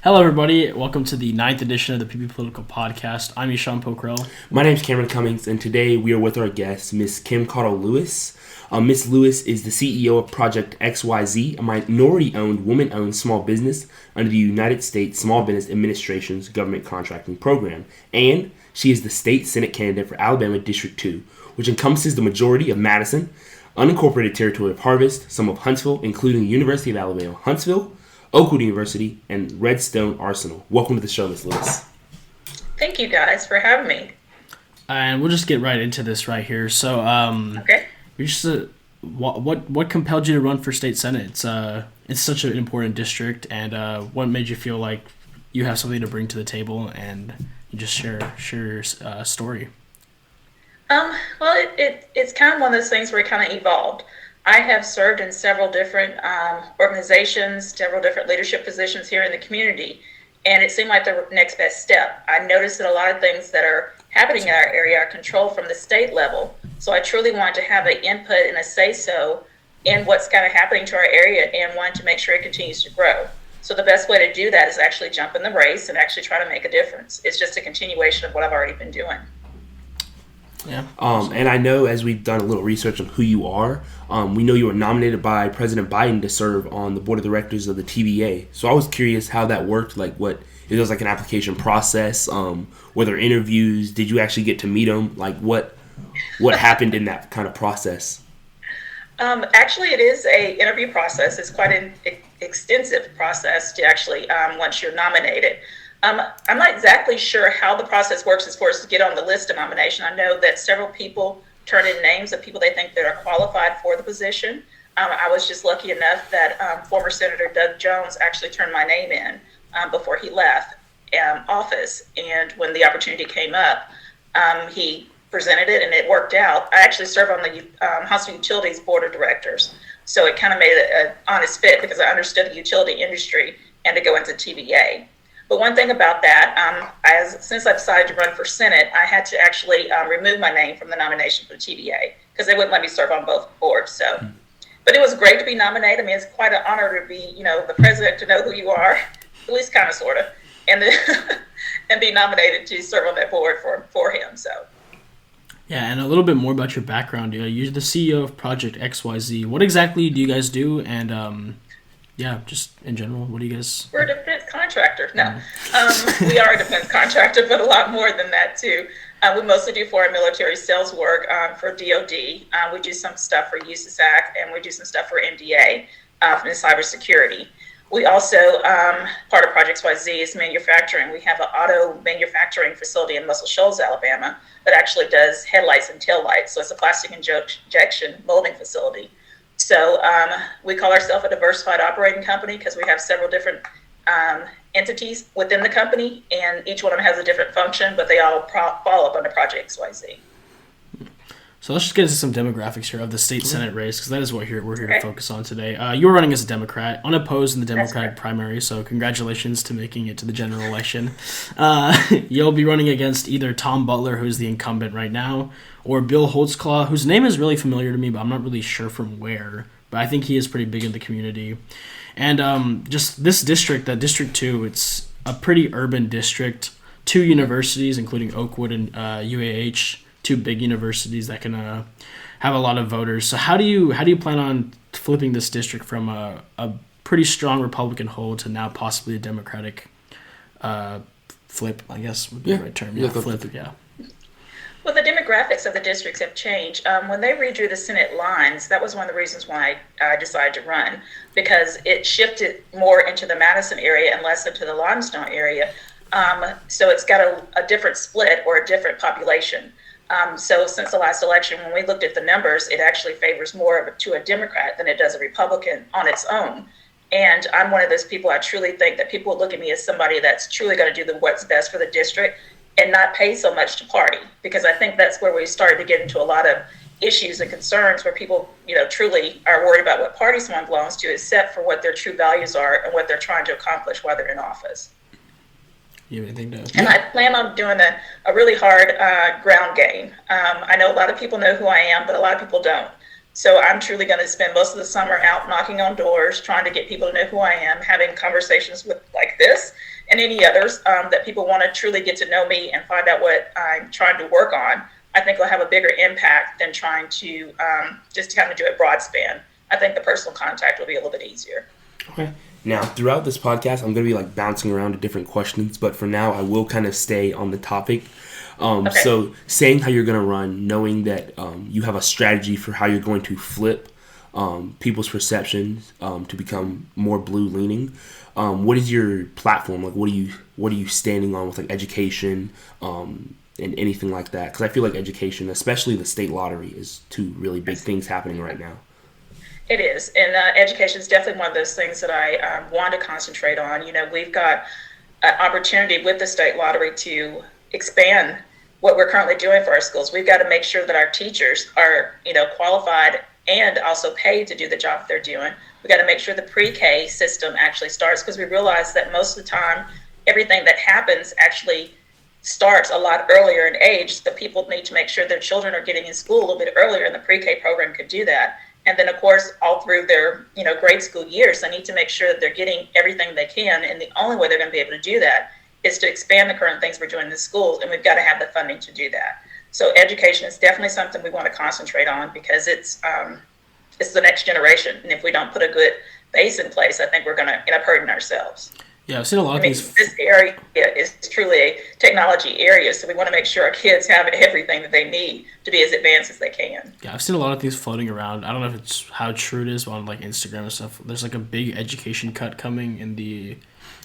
Hello, everybody. Welcome to the ninth edition of the PP Political Podcast. I'm Ishan Pokrell. My name is Cameron Cummings, and today we are with our guest, Miss Kim Caudle Lewis. Miss Lewis is the CEO of Project XYZ, a minority-owned, woman-owned small business under the United States Small Business Administration's government contracting program. And she is the state Senate candidate for Alabama District 2, which encompasses the majority of Madison, unincorporated territory of Harvest, some of Huntsville, including the University of Alabama, Huntsville, Oakwood University, and Redstone Arsenal. Welcome to the show, Ms. Lewis. Thank you guys for having me. And we'll just get right into this right here. So, Okay. you're just what compelled you to run for state senate? It's such an important district, and what made you feel like you have something to bring to the table and you just share your story? Well, it's kind of one of those things where it kind of evolved. I have served in several different organizations, several different leadership positions here in the community, and it seemed like the next best step. I noticed that a lot of things that are happening in our area are controlled from the state level, so I truly wanted to have an input and a say-so in what's kind of happening to our area and wanted to make sure it continues to grow. So the best way to do that is actually jump in the race and actually try to make a difference. It's just a continuation of what I've already been doing. Yeah. And I know, as we've done a little research on who you are, we know you were nominated by President Biden to serve on the board of directors of the TVA. So I was curious how that worked. Like, what it was like an application process. Were there interviews? Did you actually get to meet them? Like, what happened in that kind of process? Actually, it is a interview process. It's quite an extensive process to actually once you're nominated. I'm not exactly sure how the process works as far as to get on the list of nomination. I know that several people turn in names of people they think that are qualified for the position. I was just lucky enough that former Senator Doug Jones actually turned my name in before he left office. And when the opportunity came up, he presented it and it worked out. I actually serve on the Huntsville Utilities Board of Directors. So it kind of made it an honest fit because I understood the utility industry and to go into TVA. But one thing about that, since I decided to run for Senate, I had to actually remove my name from the nomination for the TVA because they wouldn't let me serve on both boards. So, but it was great to be nominated. I mean, it's quite an honor to be, the president, to know who you are, at least kind of, sort of, and then and be nominated to serve on that board for him. So. Yeah, and a little bit more about your background. You're the CEO of Project XYZ. What exactly do you guys do? And yeah, just in general, what do you guys... We're a defense contractor. No, we are a defense contractor, but a lot more than that, too. We mostly do foreign military sales work for DOD. We do some stuff for USASAC, and we do some stuff for MDA in cybersecurity. We also, part of Project XYZ is manufacturing. We have an auto manufacturing facility in Muscle Shoals, Alabama, that actually does headlights and taillights. So it's a plastic injection molding facility. So we call ourselves a diversified operating company because we have several different entities within the company, and each one of them has a different function, but they all fall up under Project XYZ. So let's just get into some demographics here of the state Senate race, because that is what we're here to focus on today. You were running as a Democrat, unopposed in the Democratic primary, so congratulations to making it to the general election. You'll be running against either Tom Butler, who's the incumbent right now, or Bill Holtzclaw, whose name is really familiar to me, but I'm not really sure from where. But I think he is pretty big in the community. And just this district, District 2, it's a pretty urban district. 2 universities, including Oakwood and UAH, 2 big universities that can have a lot of voters. So how do you plan on flipping this district from a pretty strong Republican hold to now possibly a Democratic flip, I guess would be the right term. Yeah, flip, yeah. Well, the demographics of the districts have changed. When they redrew the Senate lines, that was one of the reasons why I decided to run, because it shifted more into the Madison area and less into the Limestone area. So it's got a different split or a different population. So since the last election, when we looked at the numbers, it actually favors more to a Democrat than it does a Republican on its own. And I'm one of those people, I truly think that people look at me as somebody that's truly going to do what's best for the district and not pay so much to party, because I think that's where we started to get into a lot of issues and concerns where people, truly are worried about what party someone belongs to, except for what their true values are and what they're trying to accomplish while they're in office. You have anything to... And I plan on doing a really hard ground game. I know a lot of people know who I am, but a lot of people don't. So I'm truly going to spend most of the summer out knocking on doors, trying to get people to know who I am, having conversations with like this and any others that people want to truly get to know me and find out what I'm trying to work on. I think will have a bigger impact than trying to just kind of do it broad span. I think the personal contact will be a little bit easier. Okay. Now, throughout this podcast, I'm going to be like bouncing around to different questions, but for now, I will kind of stay on the topic. Okay. So saying how you're going to run, knowing that you have a strategy for how you're going to flip people's perceptions to become more blue leaning. What is your platform? Like, what are you standing on with like education and anything like that? Because I feel like education, especially the state lottery, is two really big things happening right now. It is, and education is definitely one of those things that I want to concentrate on. You know, we've got an opportunity with the state lottery to expand what we're currently doing for our schools. We've got to make sure that our teachers are, qualified and also paid to do the job they're doing. We've got to make sure the pre-K system actually starts, because we realize that most of the time, everything that happens actually starts a lot earlier in age. The people need to make sure their children are getting in school a little bit earlier, and the pre-K program could do that. And then, of course, all through their, grade school years, they need to make sure that they're getting everything they can. And the only way they're going to be able to do that is to expand the current things we're doing in the schools. And we've got to have the funding to do that. So education is definitely something we want to concentrate on, because it's the next generation. And if we don't put a good base in place, I think we're going to end up hurting ourselves. Yeah, I've seen a lot of things. This area is truly a technology area, so we want to make sure our kids have everything that they need to be as advanced as they can. Yeah, I've seen a lot of things floating around. I don't know if it's how true it is on like Instagram and stuff. There's like a big education cut coming in the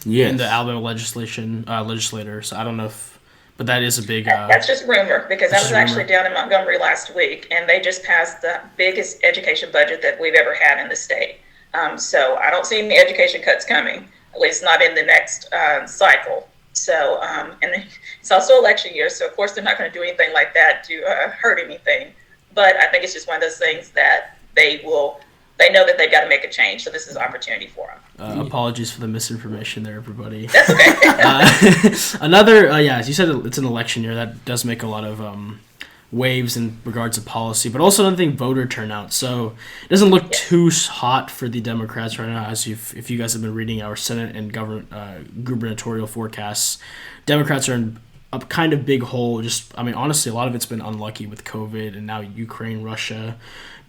Alabama legislator. So I don't know if, but that is a big. That's just rumor, because I was actually down in Montgomery last week, and they just passed the biggest education budget that we've ever had in the state. So I don't see any education cuts coming. At least not in the next cycle. So, and it's also election year, so of course they're not going to do anything like that to hurt anything. But I think it's just one of those things that they know that they've got to make a change. So this is an opportunity for them. Apologies for the misinformation there, everybody. That's okay. As you said, it's an election year. That does make a lot of waves in regards to policy, but also another thing, voter turnout. So it doesn't look too hot for the Democrats right now, as if you guys have been reading our Senate and gubernatorial forecasts. Democrats are in a kind of big hole. Honestly, a lot of it's been unlucky with COVID and now Ukraine, Russia,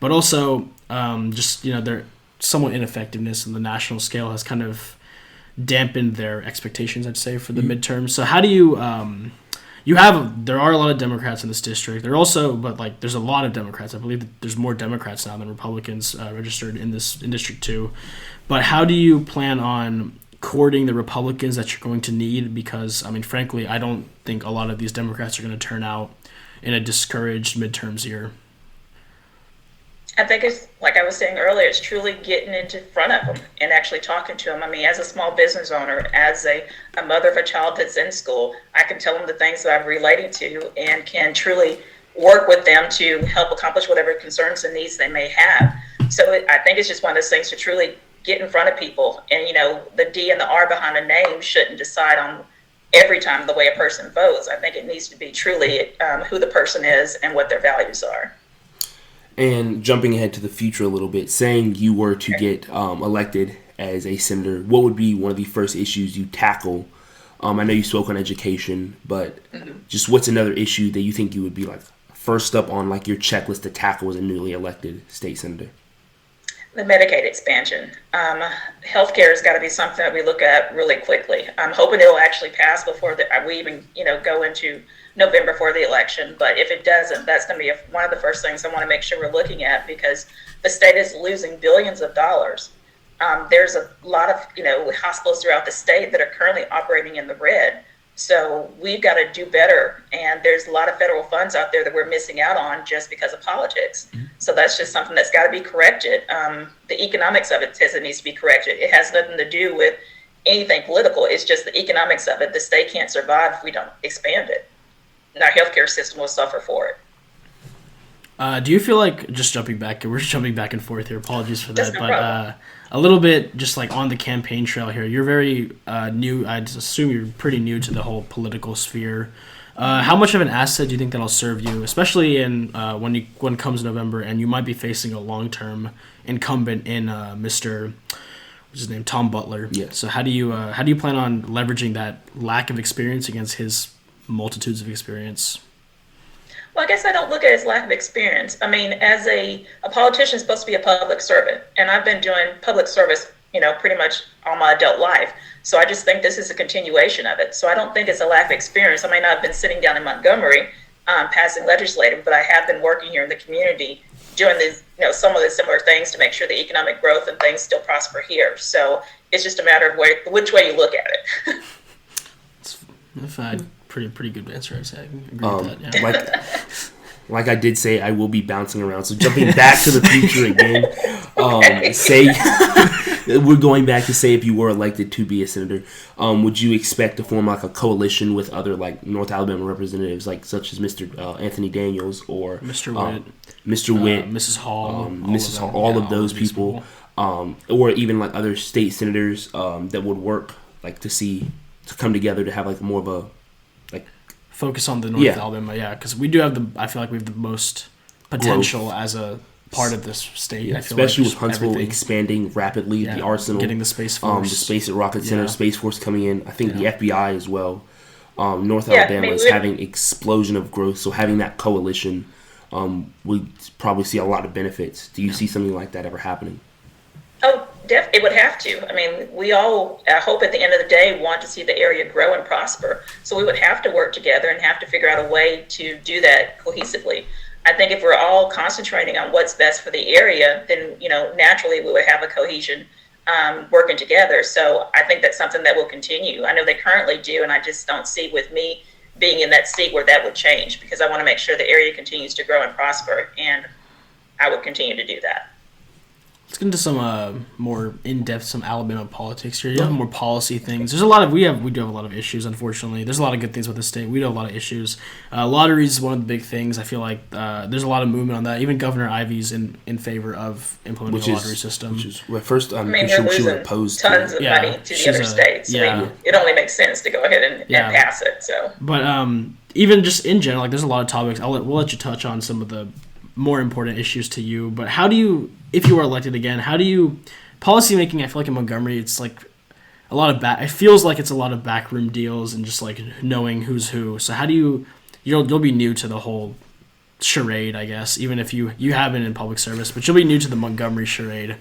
but also their somewhat ineffectiveness on the national scale has kind of dampened their expectations, I'd say, for the midterms. So how do you there are a lot of Democrats in this district. There's a lot of Democrats. I believe that there's more Democrats now than Republicans registered in District 2. But how do you plan on courting the Republicans that you're going to need? Because, frankly, I don't think a lot of these Democrats are going to turn out in a discouraged midterms year. I think it's, like I was saying earlier, it's truly getting into front of them and actually talking to them. As a small business owner, as a mother of a child that's in school, I can tell them the things that I'm relating to and can truly work with them to help accomplish whatever concerns and needs they may have. So I think it's just one of those things to truly get in front of people. And, the D and the R behind a name shouldn't decide on every time the way a person votes. I think it needs to be truly who the person is and what their values are. And jumping ahead to the future a little bit, saying you were to get elected as a senator, what would be one of the first issues you tackle? I know you spoke on education, but just what's another issue that you think you would be like first up on like your checklist to tackle as a newly elected state senator? The Medicaid expansion. Healthcare has got to be something that we look at really quickly. I'm hoping it'll actually pass before we even go into November for the election. But if it doesn't, that's going to be one of the first things I want to make sure we're looking at, because the state is losing billions of dollars. There's a lot of hospitals throughout the state that are currently operating in the red. So we've got to do better. And there's a lot of federal funds out there that we're missing out on just because of politics. So that's just something that's got to be corrected. The economics of it says it needs to be corrected. It has nothing to do with anything political. It's just the economics of it. The state can't survive if we don't expand it. And our healthcare system will suffer for it. Do you feel like, we're just jumping back and forth here, apologies for that, but a little bit just like on the campaign trail here, you're very new, I'd assume you're pretty new to the whole political sphere. How much of an asset do you think that'll serve you, especially in when it comes November and you might be facing a long-term incumbent in Mr. What's his name, Tom Butler? Yeah. So how do you plan on leveraging that lack of experience against his multitudes of experience? Well, I guess I don't look at it as lack of experience. I mean, as a politician is supposed to be a public servant, and I've been doing public service, pretty much all my adult life. So I just think this is a continuation of it. So I don't think it's a lack of experience. I may not have been sitting down in Montgomery passing legislative, but I have been working here in the community doing these, some of the similar things to make sure the economic growth and things still prosper here. So it's just a matter of which way you look at it. If I had pretty good answer, I'd say. I agree with that. Yeah. Like I did say, I will be bouncing around. So jumping back to the future again, we're going back to say if you were elected to be a senator, would you expect to form like a coalition with other like North Alabama representatives, like such as Mr. Anthony Daniels or Mr. Witt, Mrs. Hall, all of those people, or even like other state senators that would work like to come together to have like more of a focus on the North Alabama, because we do have I feel like we have the most potential as a part of this state. Yeah, I feel especially like with Huntsville expanding rapidly, the arsenal, getting the Space Force, the Space at Rocket Center, Space Force coming in. I think the FBI as well. North Alabama is having explosion of growth, so having that coalition, we probably see a lot of benefits. Do you see something like that ever happening? Oh, it would have to. I mean, we all, I hope at the end of the day, want to see the area grow and prosper. So we would have to work together and have to figure out a way to do that cohesively. I think if we're all concentrating on what's best for the area, then, naturally we would have a cohesion working together. So I think that's something that will continue. I know they currently do, and I just don't see with me being in that seat where that would change, because I want to make sure the area continues to grow and prosper, and I would continue to do that. Let's get into some more in-depth, some Alabama politics here. You have more policy things. There's a lot of we do have a lot of issues. Unfortunately, there's a lot of good things with the state. We do have a lot of issues. Lotteries is one of the big things. I feel like there's a lot of movement on that. Even Governor Ivey's in favor of implementing a lottery system. Which is first, they're losing opposed tons of money to the other states. I mean, it only makes sense to go ahead and pass it. So, but even just in general, like there's a lot of topics. We'll let you touch on some of the more important issues to you. But how do you, if you were elected again, policy making? I feel like in Montgomery, it's like a lot of it feels like it's a lot of backroom deals and just like knowing who's who. So how do you'll be new to the whole charade, I guess, even if you have been in public service, but you'll be new to the Montgomery charade,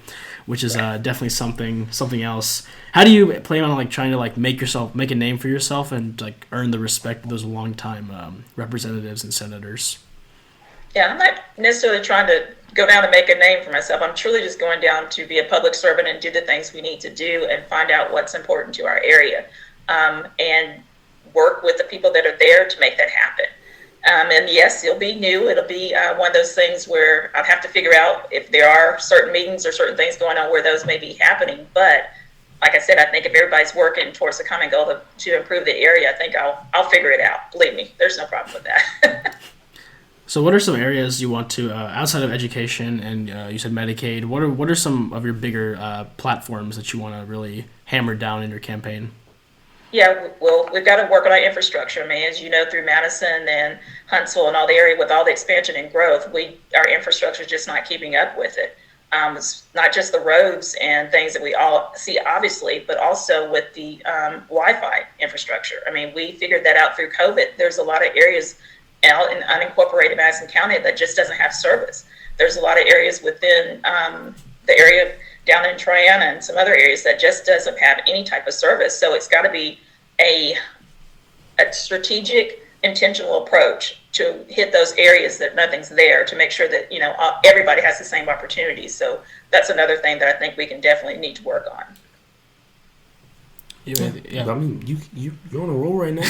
which is definitely something else. How do you plan on like trying to like make a name for yourself and like earn the respect of those longtime representatives and senators? Yeah, I'm not necessarily trying to go down and make a name for myself. I'm truly just going down to be a public servant and do the things we need to do and find out what's important to our area, and work with the people that are there to make that happen. And yes, it'll be new. It'll be one of those things where I'd have to figure out if there are certain meetings or certain things going on where those may be happening. But like I said, I think if everybody's working towards the common goal to improve the area, I think I'll figure it out. Believe me, there's no problem with that. So what are some areas you want to, outside of education and you said Medicaid, what are some of your bigger platforms that you want to really hammer down in your campaign? Yeah, well, we've got to work on our infrastructure. I mean, as you know, through Madison and Huntsville and all the area with all the expansion and growth, our infrastructure is just not keeping up with it. It's not just the roads and things that we all see, obviously, but also with the Wi-Fi infrastructure. I mean, we figured that out through COVID. There's a lot of areas out in unincorporated Madison County that just doesn't have service. There's a lot of areas within the area down in Triana and some other areas that just doesn't have any type of service. So it's got to be a strategic, intentional approach to hit those areas that nothing's there, to make sure that everybody has the same opportunities. So that's another thing that I think we can definitely need to work on. Yeah. I mean, you're on a roll right now.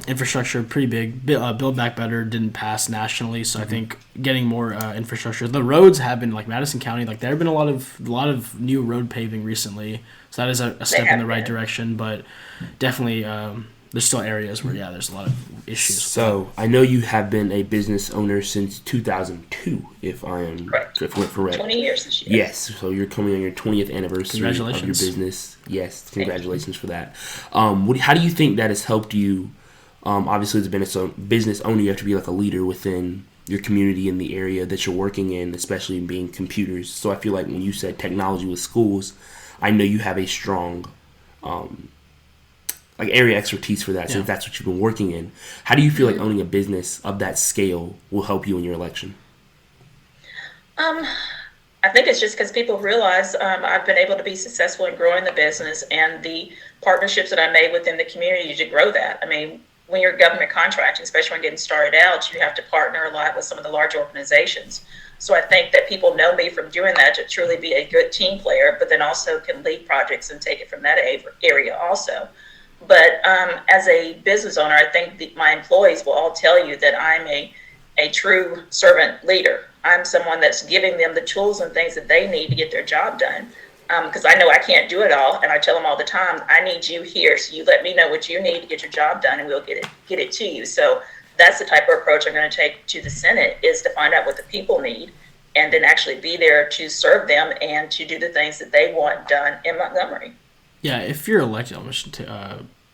Infrastructure, pretty big. Build Back Better didn't pass nationally, so I think getting more infrastructure. The roads have been, like Madison County, like there have been a lot of new road paving recently, so that is a step in the right direction. But definitely there's still areas where there's a lot of issues. So I know you have been a business owner since 2002, if I'm correct. 20 years this year. Yes, so you're coming on your 20th anniversary of your business. Yes, congratulations for that. How do you think that has helped you? Obviously, as a business owner, you have to be like a leader within your community in the area that you're working in, especially in being computers. So I feel like when you said technology with schools, I know you have a strong area expertise for that, since that's what you've been working in. How do you feel like owning a business of that scale will help you in your election? I think it's just because people realize I've been able to be successful in growing the business and the partnerships that I made within the community to grow that. I mean, when you're government contracting, especially when getting started out, you have to partner a lot with some of the large organizations. So I think that people know me from doing that to truly be a good team player, but then also can lead projects and take it from that area also. But as a business owner, I think my employees will all tell you that I'm a true servant leader. I'm someone that's giving them the tools and things that they need to get their job done. Because I know I can't do it all, and I tell them all the time, I need you here, so you let me know what you need to get your job done, and we'll get it to you. So that's the type of approach I'm going to take to the Senate, is to find out what the people need, and then actually be there to serve them and to do the things that they want done in Montgomery. Yeah, if you're elected, I'm just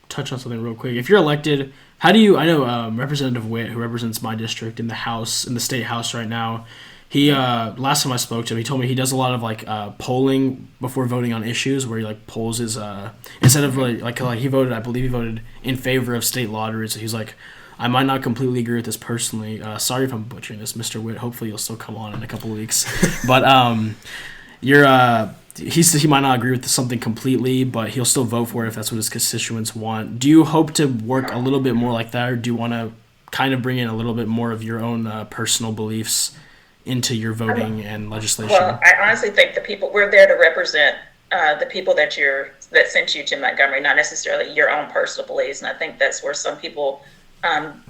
touch on something real quick. If you're elected, how do you? I know Representative Witt, who represents my district in the House, in the state House right now. He last time I spoke to him, he told me he does a lot of polling before voting on issues, where he polls his instead of really he voted. I believe he voted in favor of state lotteries. So he's like, I might not completely agree with this personally. Sorry if I'm butchering this, Mr. Witt. Hopefully you'll still come on in a couple of weeks. But he might not agree with something completely, but he'll still vote for it if that's what his constituents want. Do you hope to work a little bit more like that, or do you want to kind of bring in a little bit more of your own personal beliefs into your voting and legislation? Well, I honestly think we're there to represent the people that sent you to Montgomery, not necessarily your own personal beliefs. And I think that's where some people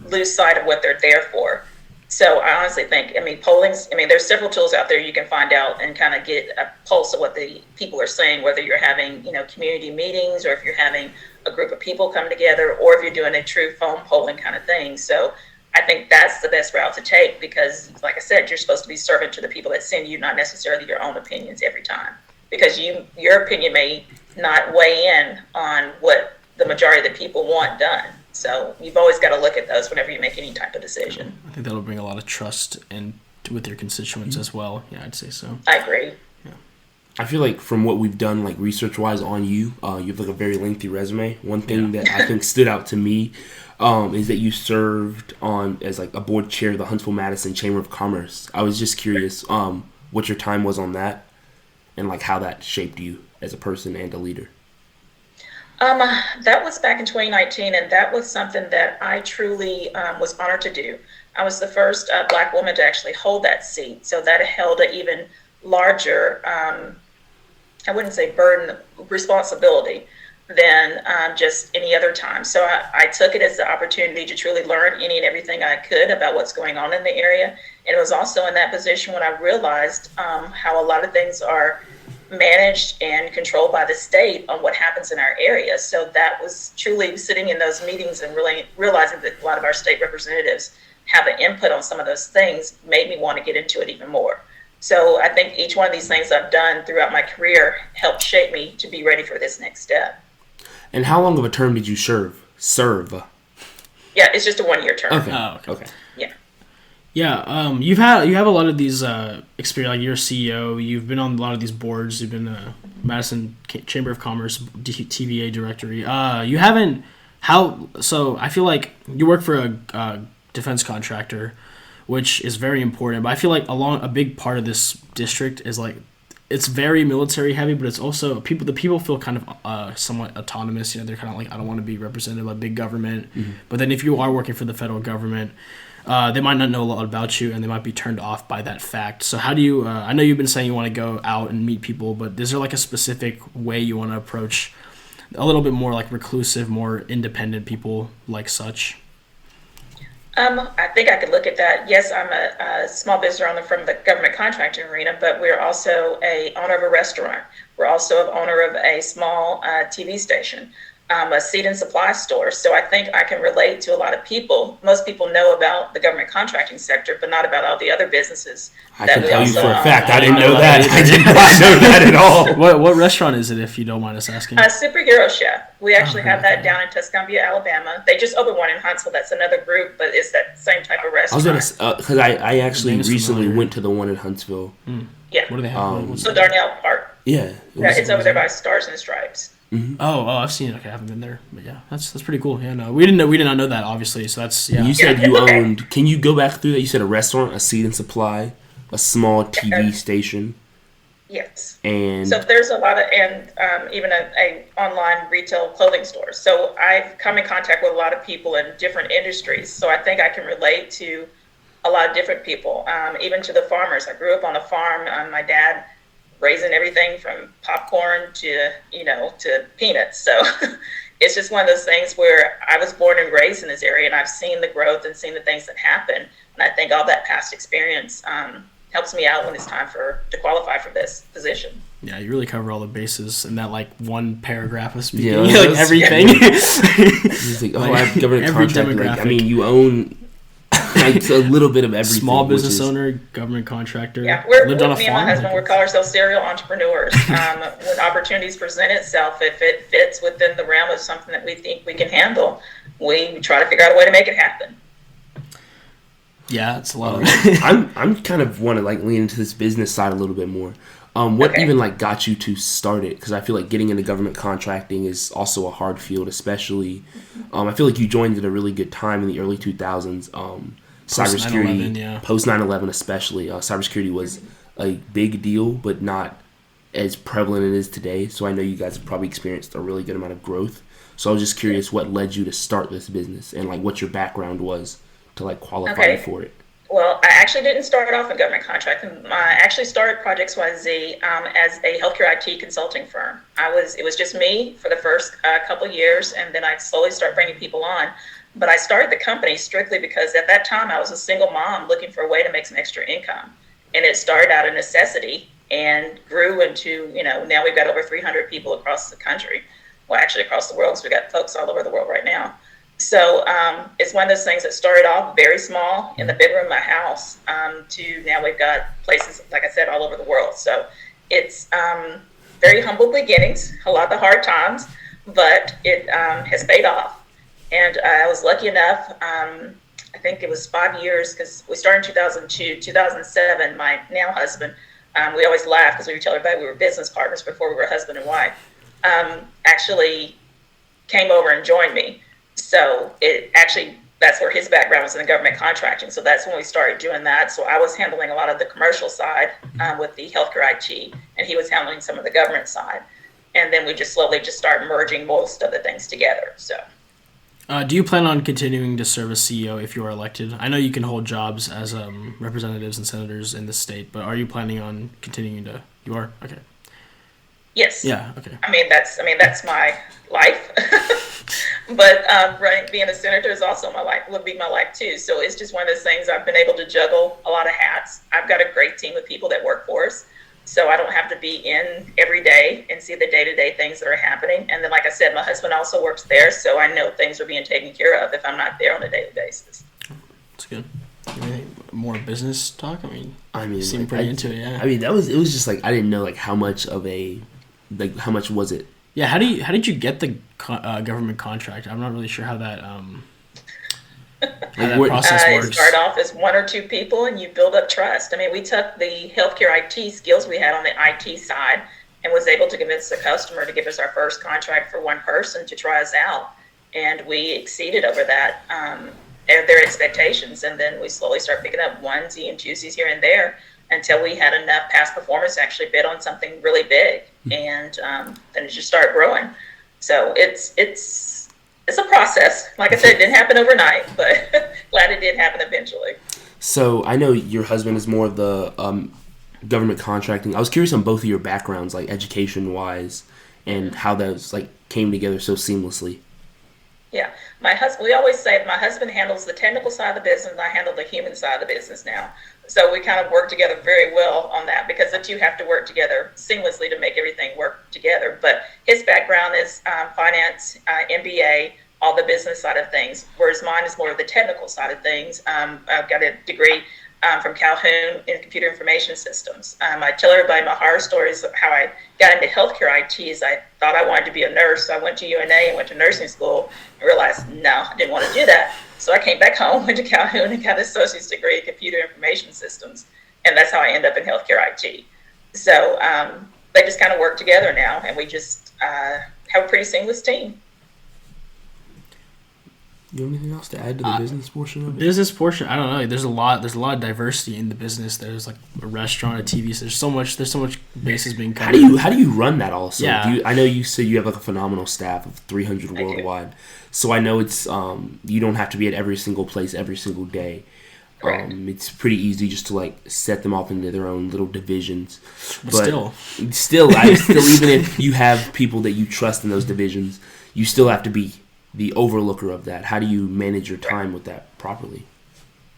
lose sight of what they're there for. So I honestly think, there's several tools out there you can find out and kind of get a pulse of what the people are saying, whether you're having, community meetings, or if you're having a group of people come together, or if you're doing a true phone polling kind of thing. So I think that's the best route to take, because, like I said, you're supposed to be servant to the people that send you, not necessarily your own opinions every time, because your opinion may not weigh in on what the majority of the people want done. So you've always got to look at those whenever you make any type of decision. I think that'll bring a lot of trust with your constituents as well. Yeah, I'd say so. I agree. Yeah. I feel like from what we've done, research-wise on you, you have a very lengthy resume. One thing that I think stood out to me is that you served as a board chair of the Huntsville-Madison Chamber of Commerce. I was just curious what your time was on that, and how that shaped you as a person and a leader. That was back in 2019, and that was something that I truly was honored to do. I was the first Black woman to actually hold that seat, so that held an even larger, I wouldn't say burden, responsibility than just any other time. So I took it as the opportunity to truly learn any and everything I could about what's going on in the area. And it was also in that position when I realized how a lot of things are managed and controlled by the state on what happens in our area. So that was truly sitting in those meetings and really realizing that a lot of our state representatives have an input on some of those things made me want to get into it even more. So I think each one of these things I've done throughout my career helped shape me to be ready for this next step. And how long of a term did you serve? Yeah, it's just a 1-year term. Okay. Oh, okay. Yeah. Yeah, you have a lot of these experience. You're a CEO. You've been on a lot of these boards. You've been Madison Chamber of Commerce TVA directory. You haven't. So I feel like you work for a defense contractor, which is very important. But I feel like a big part of this district is it's very military heavy, but it's also the people feel kind of somewhat autonomous. They're kind of I don't want to be represented by big government. Mm-hmm. But then if you are working for the federal government, they might not know a lot about you, and they might be turned off by that fact. So how do you, I know you've been saying you want to go out and meet people, but is there a specific way you want to approach a little bit more reclusive, more independent people like such? I think I could look at that. Yes, I'm a small business owner from the government contracting arena, but we're also a owner of a restaurant. We're also an owner of a small TV station. a seed and supply store. So I think I can relate to a lot of people. Most people know about the government contracting sector, but not about all the other businesses. I can tell you for a fact, I didn't know that. I did not know that at all. What restaurant is it, if you don't mind us asking? Superhero Chef. We actually have that down in Tuscumbia, Alabama. They just opened one in Huntsville. That's another group, but it's that same type of restaurant. I was going to, because I actually recently went to the one in Huntsville. Yeah. What do they have? So Darnell Park. Yeah. It's over there by Stars and Stripes. Mm-hmm. Oh, I've seen it. Okay, I haven't been there, but yeah, that's pretty cool. Yeah, no, we did not know that, obviously. So that's You said you owned. Can you go back through that? You said a restaurant, a seed and supply, a small TV station. Yes. And so there's a lot of, and even a online retail clothing store. So I've come in contact with a lot of people in different industries. So I think I can relate to a lot of different people, even to the farmers. I grew up on a farm. My dad raising everything from popcorn to peanuts. So it's just one of those things where I was born and raised in this area, and I've seen the growth and seen the things that happen. And I think all that past experience helps me out when it's time to qualify for this position. Yeah, you really cover all the bases in that one paragraph of speaking. Yeah, everything. He's like, I have government contracting. I mean, you own a little bit of everything. Small business owner, government contractor. Yeah, lived on a me farm. And my husband, we call ourselves serial entrepreneurs. When opportunities present itself, if it fits within the realm of something that we think we can handle, we try to figure out a way to make it happen. Yeah, it's a lot of. I'm kind of want to lean into this business side a little bit more. What even got you to start it? Because I feel like getting into government contracting is also a hard field, especially. I feel like you joined at a really good time in the early 2000s. Cybersecurity, post 9/11 especially. Cybersecurity was a big deal, but not as prevalent as it is today. So I know you guys have probably experienced a really good amount of growth. So I was just curious what led you to start this business and what your background was to qualify for it. Well, I actually didn't start off in government contracting. I actually started Project XYZ as a healthcare IT consulting firm. It was just me for the first couple of years, and then I slowly started bringing people on. But I started the company strictly because at that time I was a single mom looking for a way to make some extra income. And it started out of necessity and grew into, now we've got over 300 people across the country. Well, actually across the world, because we've got folks all over the world right now. So it's one of those things that started off very small in the bedroom of my house to now we've got places, like I said, all over the world. So it's very humble beginnings, a lot of hard times, but it has paid off. And I was lucky enough, I think it was 5 years, because we started in 2002, 2007, my now husband, we always laugh because we tell everybody we were business partners before we were husband and wife, actually came over and joined me. So that's where his background was in the government contracting. So that's when we started doing that. So I was handling a lot of the commercial side with the healthcare IT, and he was handling some of the government side. And then we just slowly started merging most of the things together. So. Do you plan on continuing to serve as CEO if you are elected? I know you can hold jobs as representatives and senators in the state, but are you planning on continuing to? You are? Okay. Yes. Yeah. Okay. That's my life. But being a senator is also my life. Would be my life too. So it's just one of those things. I've been able to juggle a lot of hats. I've got a great team of people that work for us, so I don't have to be in every day and see the day-to-day things that are happening. And then, like I said, my husband also works there, so I know things are being taken care of if I'm not there on a daily basis. That's good. More business talk. You seem pretty into it. Yeah. It was just I didn't know how much of a how much was it. Yeah, how did you get the government contract? I'm not really sure how that process works. You start off as one or two people, and you build up trust. We took the healthcare IT skills we had on the IT side, and was able to convince the customer to give us our first contract for one person to try us out, and we exceeded over that their expectations, and then we slowly start picking up onesie and twosies here and there, until we had enough past performance to actually bid on something really big, and then it just started growing. So it's a process. Like I said, it didn't happen overnight, but glad it did happen eventually. So I know your husband is more of the government contracting. I was curious on both of your backgrounds, education-wise, and how those came together so seamlessly. Yeah, my husband. We always say that my husband handles the technical side of the business, and I handle the human side of the business now. So we kind of work together very well on that because the two have to work together seamlessly to make everything work together. But his background is finance, MBA, all the business side of things, whereas mine is more of the technical side of things. I've got a degree from Calhoun in computer information systems. I tell everybody my horror stories of how I got into healthcare ITs. I thought I wanted to be a nurse, so I went to UNA and went to nursing school and realized, no, I didn't want to do that. So I came back home, went to Calhoun and got an associate's degree in computer information systems. And that's how I ended up in healthcare IT. So they just kind of work together now, and we just have a pretty seamless team. You have anything else to add to the business portion of it? Business portion, I don't know. There's a lot of diversity in the business. There's like a restaurant, a TV. So there's so much bases being covered. How do you run that also? Yeah. I know you say you have like a phenomenal staff of 300 worldwide. So I know it's you don't have to be at every single place every single day. It's pretty easy just to like set them off into their own little divisions. But still, even if you have people that you trust in those divisions, you still have to be the overlooker of that. How do you manage your time with that properly?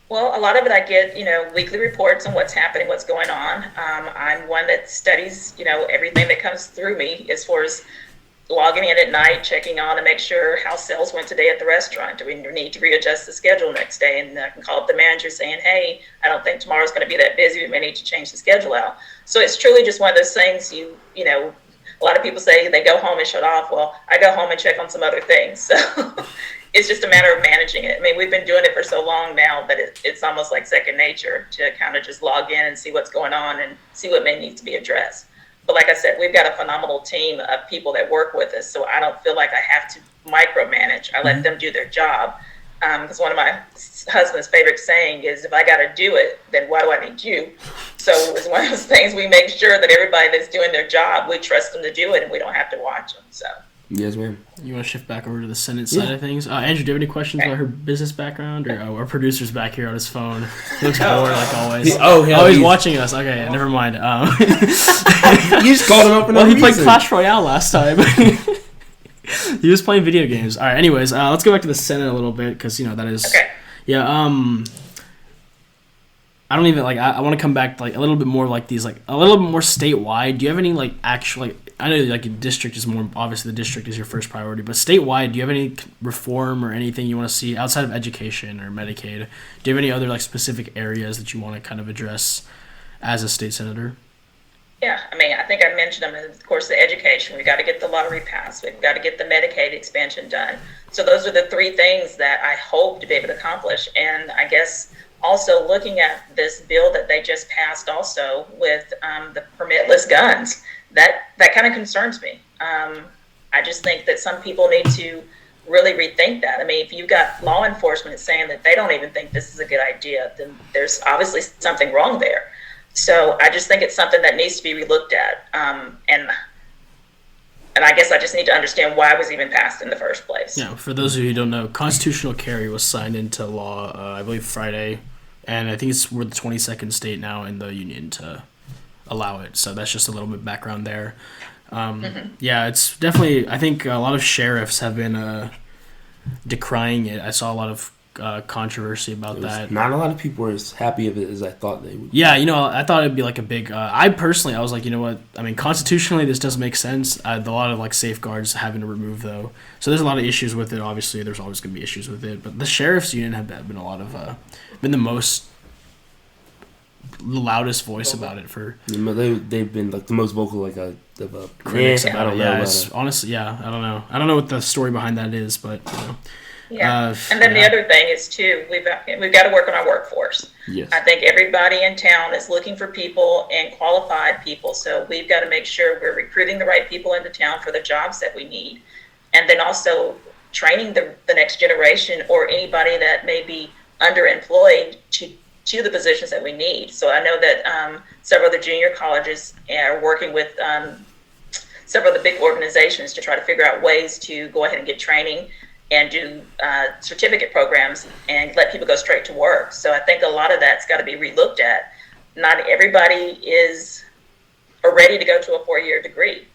Well, a lot of it I get, weekly reports on what's happening, what's going on. I'm one that studies, everything that comes through me as far as logging in at night, checking on to make sure how sales went today at the restaurant. Do we need to readjust the schedule next day? And I can call up the manager saying, hey, I don't think tomorrow's going to be that busy. We may need to change the schedule out. So it's truly just one of those things a lot of people say they go home and shut off. Well, I go home and check on some other things. So it's just a matter of managing it. I mean, we've been doing it for so long now that it's almost like second nature to kind of just log in and see what's going on and see what may need to be addressed. But like I said, we've got a phenomenal team of people that work with us. So I don't feel like I have to micromanage. I let them do their job. Because one of my husband's favorite saying is, if I got to do it, then why do I need you? So it's one of those things we make sure that everybody that's doing their job, we trust them to do it and we don't have to watch them. So. Yes, ma'am. You want to shift back over to the Senate side of things? Andrew, do you have any questions about her business background? Or our producer's back here on his phone. He looks bored like always. He's watching us. Okay, never mind. You just called him up for no reason. He played Clash Royale last time. He was playing video games. All right, anyways, let's go back to the Senate a little bit because, that is... Okay. Yeah, I don't even, I want to come back to, a little bit more like these, a little bit more statewide. Do you have any, actual, I know, a district is more, obviously the district is your first priority, but statewide, do you have any reform or anything you want to see outside of education or Medicaid? Do you have any other, specific areas that you want to kind of address as a state senator? Yeah, I think I mentioned them. Of course, the education. We've got to get the lottery passed. We've got to get the Medicaid expansion done. So those are the three things that I hope to be able to accomplish. And I guess also looking at this bill that they just passed also with the permitless guns, that kind of concerns me. I just think that some people need to really rethink that. I mean, if you've got law enforcement saying that they don't even think this is a good idea, then there's obviously something wrong there. So I just think it's something that needs to be relooked at. And I guess I just need to understand why it was even passed in the first place. Yeah, for those of you who don't know, constitutional carry was signed into law, I believe, Friday. And I think we're the 22nd state now in the union to allow it. So that's just a little bit of background there. Yeah, it's definitely, I think a lot of sheriffs have been decrying it. I saw a lot of controversy about that. Not a lot of people were as happy of it as I thought they would. Yeah, I thought it'd be a big... I was like, you know what? I mean, constitutionally, this doesn't make sense. A lot of safeguards having to remove, though. So there's a lot of issues with it. Obviously, there's always going to be issues with it. But the sheriff's union have been a lot of... been the loudest voice about it for... They've been the most vocal critics about it. Yeah, honestly, yeah, I don't know. I don't know what the story behind that is, but... Yeah, and then the other thing is too, we've got to work on our workforce. Yes. I think everybody in town is looking for people and qualified people, so we've got to make sure we're recruiting the right people into town for the jobs that we need, and then also training the next generation or anybody that may be underemployed to the positions that we need. So I know that several of the junior colleges are working with several of the big organizations to try to figure out ways to go ahead and get training and do certificate programs and let people go straight to work. So I think a lot of that's got to be relooked at. Not everybody is ready to go to a 4-year degree.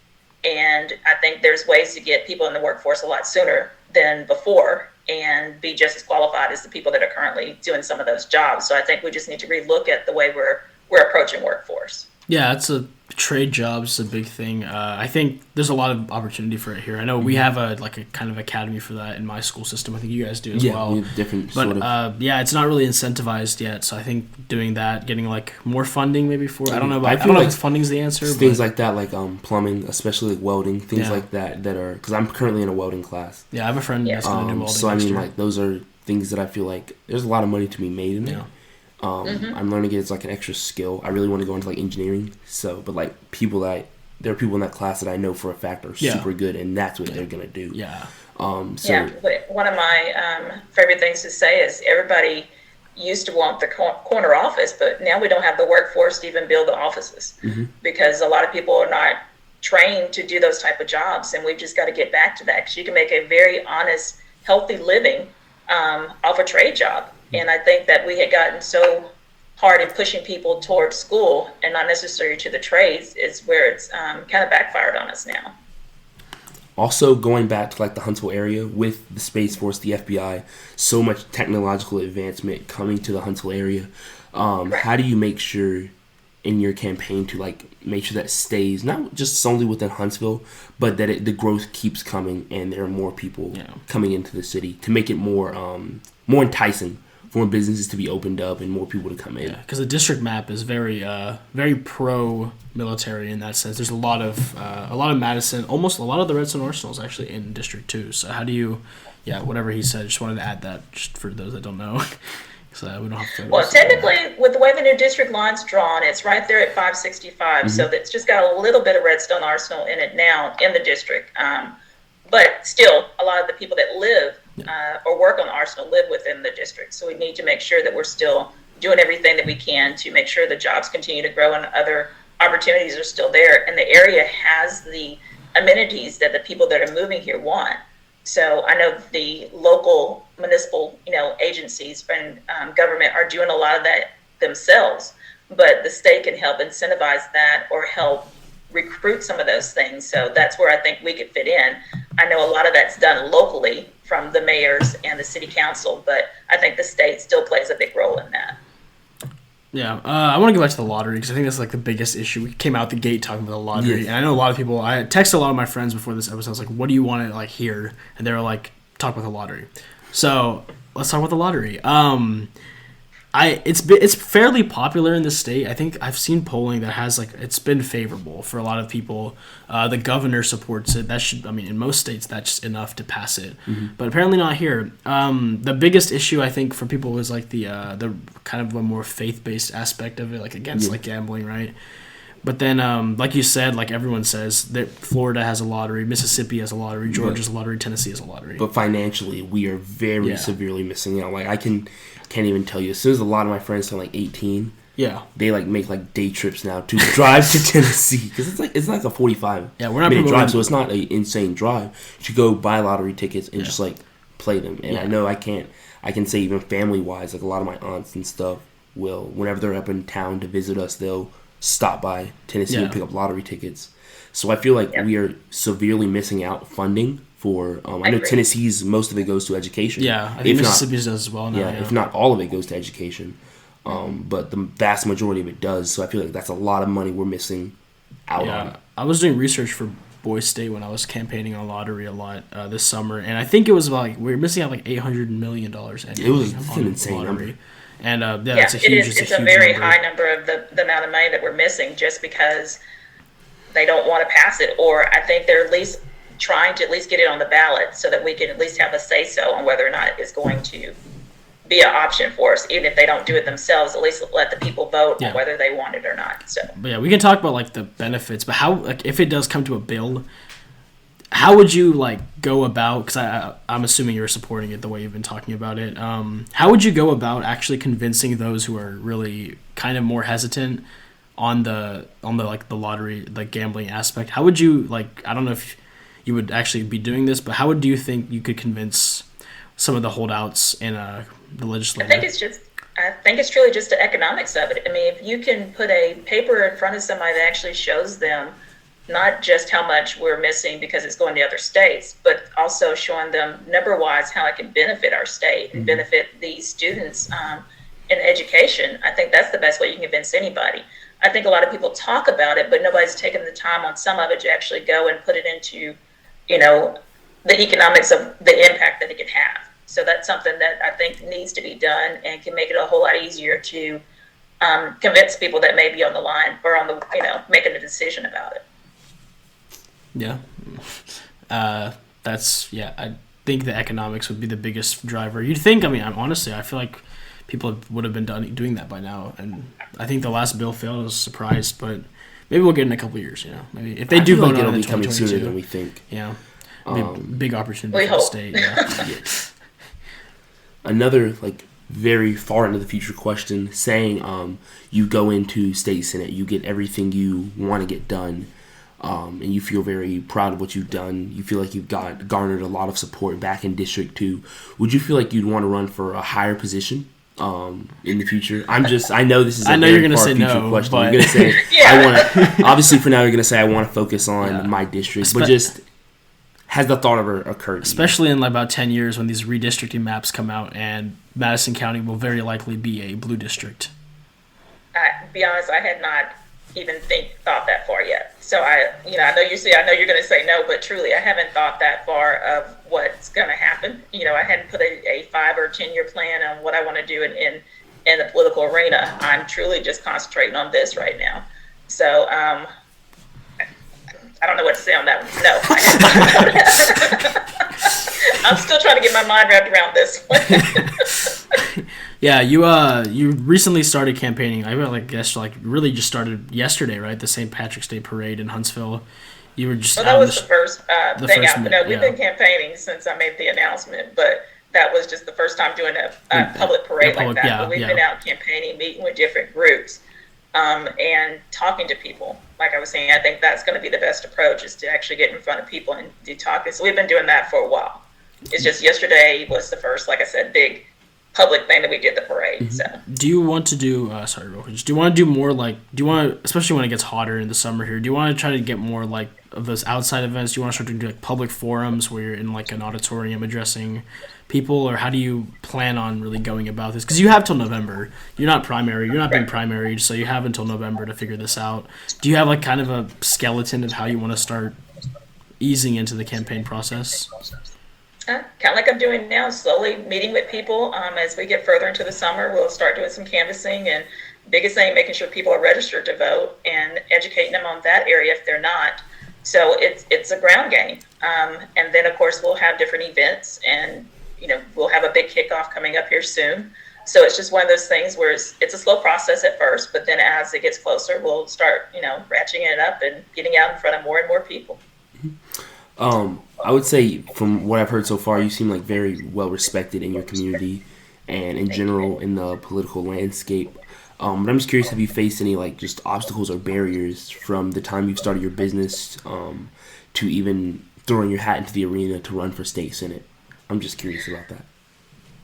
And I think there's ways to get people in the workforce a lot sooner than before and be just as qualified as the people that are currently doing some of those jobs. So I think we just need to relook at the way we're approaching workforce. Yeah, it's a trade jobs a big thing. I think there's a lot of opportunity for it here. I know we have a kind of academy for that in my school system. I think you guys do as well. Yeah, different but sort of. it's not really incentivized yet. So I think doing that, getting like more funding maybe for I don't know if funding's the answer. Things like that, like plumbing, especially like welding, things like that are because I'm currently in a welding class. Yeah, I have a friend that's going to do welding. So I mean, like those are things that I feel like there's a lot of money to be made in there. I'm learning it as like an extra skill. I really want to go into like engineering. So, but like there are people in that class that I know for a fact are super good, and that's what they're gonna do. Yeah. But one of my favorite things to say is everybody used to want the corner office, but now we don't have the workforce to even build the offices because a lot of people are not trained to do those type of jobs, and we've just got to get back to that because you can make a very honest, healthy living off a trade job. And I think that we had gotten so hard in pushing people towards school and not necessarily to the trades is where it's kind of backfired on us now. Also, going back to like the Huntsville area with the Space Force, the FBI, so much technological advancement coming to the Huntsville area. How do you make sure in your campaign to like make sure that stays not just solely within Huntsville, but that the growth keeps coming and there are more people coming into the city to make it more enticing for more businesses to be opened up and more people to come in. Yeah, because the district map is very pro-military in that sense. There's a lot of Madison, almost a lot of the Redstone Arsenal is actually in District 2. So how do you, whatever he said, just wanted to add that just for those that don't know. So we don't have to. Well, technically, with the way the new district line's drawn, it's right there at 565. So it's just got a little bit of Redstone Arsenal in it now in the district. But still, a lot of the people that live or work on Arsenal live within the district. So we need to make sure that we're still doing everything that we can to make sure the jobs continue to grow and other opportunities are still there. And the area has the amenities that the people that are moving here want. So I know the local municipal, agencies and government are doing a lot of that themselves, but the state can help incentivize that or help recruit some of those things. So that's where I think we could fit in. I know a lot of that's done locally from the mayors and the city council, but I think the state still plays a big role in that. Yeah, I want to go back to the lottery because I think that's like the biggest issue. We came out the gate talking about the lottery, and I know a lot of people. I texted a lot of my friends before this episode. I was like, "What do you want to like hear?" And they were like, "Talk about the lottery." So let's talk about the lottery. It's fairly popular in the state. I think I've seen polling that has it's been favorable for a lot of people. The governor supports it. In most states that's enough to pass it, but apparently not here. The biggest issue I think for people was like the kind of a more faith-based aspect of it, like against like gambling, right? But then, like you said, like everyone says, that Florida has a lottery, Mississippi has a lottery, Georgia has a lottery, Tennessee has a lottery. But financially, we are very severely missing out. Like I can't even tell you. As soon as a lot of my friends turn like 18, they like make like day trips now to drive to Tennessee because it's like a 45 minute drive, so it's not an insane drive. To go buy lottery tickets and just like play them. And I know I can say even family wise, like a lot of my aunts and stuff will, whenever they're up in town to visit us, they'll stop by Tennessee and pick up lottery tickets. So I feel like we are severely missing out funding for I know Tennessee's most of it goes to education. Yeah, I think Mississippi's does as well now. If not all of it goes to education. But the vast majority of it does. So I feel like that's a lot of money we're missing out on. I was doing research for Boise State when I was campaigning on lottery a lot this summer, and I think it was about we were missing out like $800 million annually. It was an insane number. And it's a very high number of the amount of money that we're missing just because they don't want to pass it, or I think they're at least trying to at least get it on the ballot so that we can at least have a say-so on whether or not it's going to be an option for us. Even if they don't do it themselves, at least let the people vote on whether they want it or not. So, but we can talk about like the benefits, but how if it does come to a bill, how would you go about? Because I'm assuming you're supporting it the way you've been talking about it. How would you go about actually convincing those who are really kind of more hesitant on the lottery, the gambling aspect? How would you I don't know if you would actually be doing this, but how do you think you could convince some of the holdouts in the legislature? I think it's truly just the economics of it. I mean, if you can put a paper in front of somebody that actually shows them not just how much we're missing because it's going to other states, but also showing them number-wise how it can benefit our state and benefit these students in education. I think that's the best way you can convince anybody. I think a lot of people talk about it, but nobody's taken the time on some of it to actually go and put it into, the economics of the impact that it can have. So that's something that I think needs to be done and can make it a whole lot easier to convince people that may be on the line or on the, making a decision about it. Yeah. I think the economics would be the biggest driver. You'd think, honestly, I feel like people would have been doing that by now. And I think the last bill failed. I was surprised, but maybe we'll get in a couple of years, Maybe if they do vote on it in 2022. Sooner than we think. Yeah. Big opportunity for the state. Yeah. Another, very far into the future question, saying you go into state senate, you get everything you want to get done, and you feel very proud of what you've done. You feel like you've garnered a lot of support back in District 2. Would you feel like you'd want to run for a higher position in the future? I know this is a very far future question. But... You're going to say, obviously for now you're going to say I want to focus on my district, but just... Has the thought ever occurred? Especially in about 10 years when these redistricting maps come out and Madison County will very likely be a blue district. To be honest, I had not even thought that far yet. So I know you're going to say no, but truly I haven't thought that far of what's going to happen. I hadn't put a 5 or 10 year plan on what I want to do in the political arena. I'm truly just concentrating on this right now. So, I don't know what to say on that one. No. I'm still trying to get my mind wrapped around this one. Yeah, you recently started campaigning. I guess really just started yesterday, right? The St. Patrick's Day parade in Huntsville. You were just that was the first thing out. No, we've been campaigning since I made the announcement, but that was just the first time doing a public parade like that. But we've been out campaigning, meeting with different groups, and talking to people. Like I was saying, I think that's going to be the best approach, is to actually get in front of people and do talking. So we've been doing that for a while. It's just yesterday was the first, like I said, big public thing that we did the parade. Mm-hmm. So do you want to do do you want to do more especially when it gets hotter in the summer here, do you want to try to get more of those outside events? Do you want to start to do public forums where you're in an auditorium addressing people, or how do you plan on really going about this? Because you have till November. You're not being primaried, so you have until November to figure this out. Do you have kind of a skeleton of how you want to start easing into the campaign process? Kind of like I'm doing now, slowly meeting with people. As we get further into the summer, we'll start doing some canvassing, and biggest thing, making sure people are registered to vote and educating them on that area if they're not. So it's a ground game. And then of course we'll have different events, and we'll have a big kickoff coming up here soon. So it's just one of those things where it's a slow process at first, but then as it gets closer, we'll start, ratcheting it up and getting out in front of more and more people. I would say from what I've heard so far, you seem very well respected in your community and in general in the political landscape. But I'm just curious, have you faced any just obstacles or barriers from the time you've started your business to even throwing your hat into the arena to run for state senate? I'm just curious about that.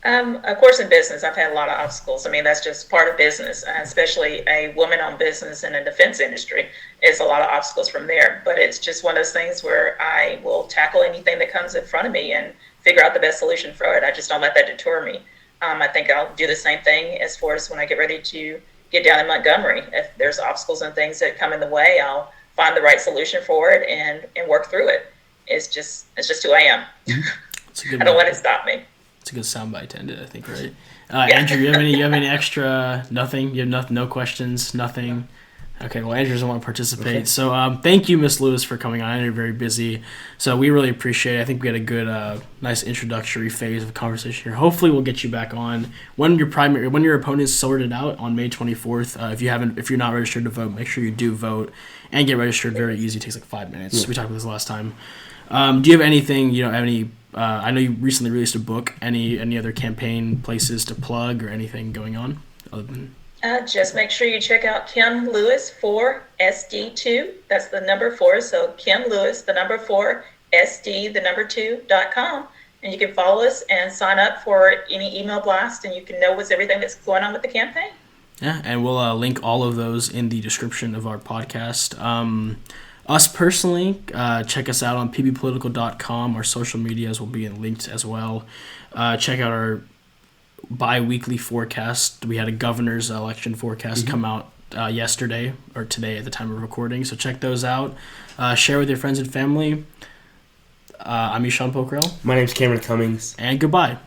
Of course, in business, I've had a lot of obstacles. That's just part of business, especially a woman-owned business in the defense industry. It's a lot of obstacles from there. But it's just one of those things where I will tackle anything that comes in front of me and figure out the best solution for it. I just don't let that deter me. I think I'll do the same thing as far as when I get ready to get down in Montgomery. If there's obstacles and things that come in the way, I'll find the right solution for it and work through it. It's just who I am. I don't let it stop me. It's a good soundbite to end it, I think, right? Andrew, you have any extra? Nothing? You have no questions? Nothing? Okay, well, Andrew doesn't want to participate. Okay. So thank you, Miss Lewis, for coming on. I know you're very busy, so we really appreciate it. I think we had a good, nice introductory phase of conversation here. Hopefully we'll get you back on when your opponent is sorted out on May 24th. If you're not registered to vote, make sure you do vote and get registered. Very easy. It takes 5 minutes. Yeah. We talked about this last time. Do you have anything, I know you recently released a book. Any other campaign places to plug or anything going on other than? Just make sure you check out Kim Lewis 4 SD2. That's the number 4. So Kim Lewis, the number 4 SD, the number 2.com. And you can follow us and sign up for any email blast, and you can know everything that's going on with the campaign. Yeah, and we'll link all of those in the description of our podcast. Us personally, check us out on pbpolitical.com. Our social medias will be linked as well. Check out our bi-weekly forecast. We had a governor's election forecast come out yesterday or today at the time of recording, so check those out. Share with your friends and family. I'm Ishan Pokrell. My name's Cameron Cummings. And goodbye.